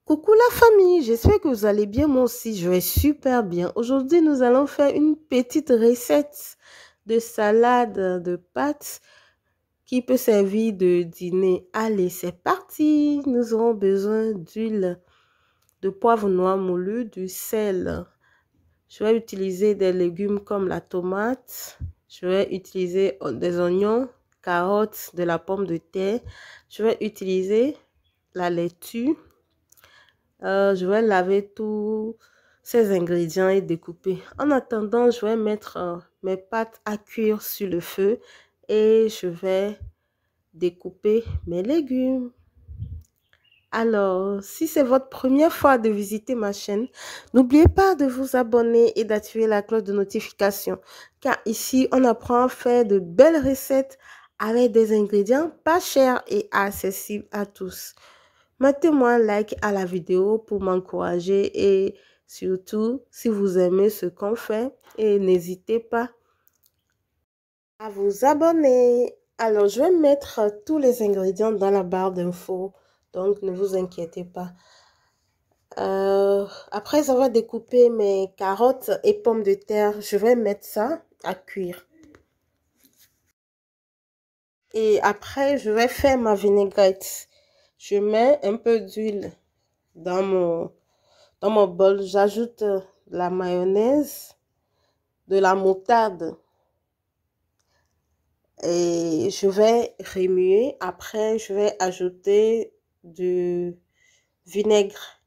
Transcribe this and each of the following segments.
Coucou la famille, j'espère que vous allez bien, moi aussi je vais super bien. Aujourd'hui nous allons faire une petite recette de salade de pâtes qui peut servir de dîner. Allez, c'est parti! Nous aurons besoin d'huile, de poivre noir moulu, du sel. Je vais utiliser des légumes comme la tomate, je vais utiliser des oignons, carottes, de la pomme de terre, je vais utiliser la laitue. Je vais laver tous ces ingrédients et découper. En attendant, je vais mettre mes pâtes à cuire sur le feu et je vais découper mes légumes. Alors, si c'est votre première fois de visiter ma chaîne, n'oubliez pas de vous abonner et d'activer la cloche de notification, car ici, on apprend à faire de belles recettes avec des ingrédients pas chers et accessibles à tous. Mettez-moi un like à la vidéo pour m'encourager et surtout si vous aimez ce qu'on fait, et n'hésitez pas à vous abonner. Alors, je vais mettre tous les ingrédients dans la barre d'infos, donc ne vous inquiétez pas. Après avoir découpé mes carottes et pommes de terre, je vais mettre ça à cuire. Et après, je vais faire ma vinaigrette. Je mets un peu d'huile dans mon bol. J'ajoute de la mayonnaise, de la moutarde. Et je vais remuer. Après, je vais ajouter du vinaigre.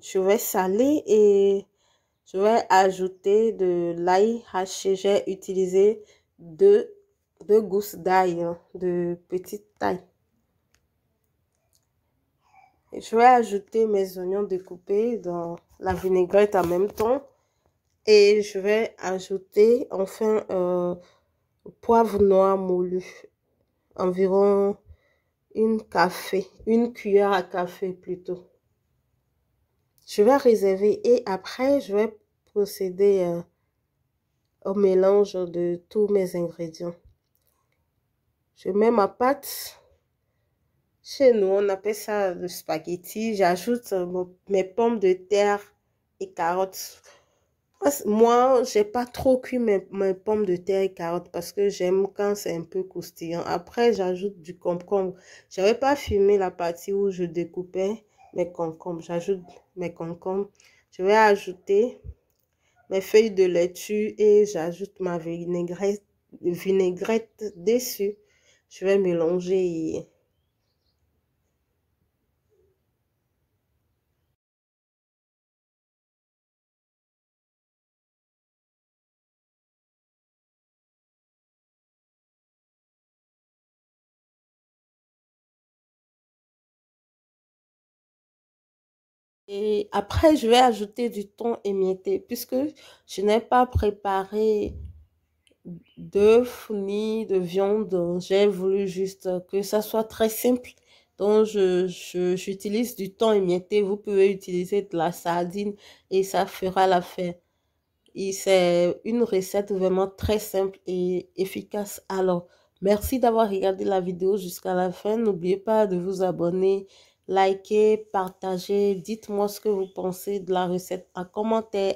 Je vais saler et je vais ajouter de l'ail haché. J'ai utilisé deux gousses d'ail de petite taille. Et je vais ajouter mes oignons découpés dans la vinaigrette en même temps. Et je vais ajouter enfin poivre noir moulu. Environ une cuillère à café plutôt. Je vais réserver et après je vais procéder au mélange de tous mes ingrédients. Je mets ma pâte. Chez nous, on appelle ça le spaghetti. J'ajoute mes pommes de terre et carottes. Moi, j'ai pas trop cuit mes pommes de terre et carottes parce que j'aime quand c'est un peu croustillant. Après, j'ajoute du concombre. J'avais pas filmé la partie où je découpais mes concombres. J'ajoute mes concombres. Je vais ajouter mes feuilles de laitue et j'ajoute ma vinaigrette dessus. Je vais mélanger. Et après, je vais ajouter du thon émietté puisque je n'ai pas préparé d'œufs ni de viande. J'ai voulu juste que ça soit très simple. Donc, j'utilise du thon émietté. Vous pouvez utiliser de la sardine et ça fera l'affaire. Et c'est une recette vraiment très simple et efficace. Alors, merci d'avoir regardé la vidéo jusqu'à la fin. N'oubliez pas de vous abonner, liker, partager. Dites-moi ce que vous pensez de la recette en commentaire.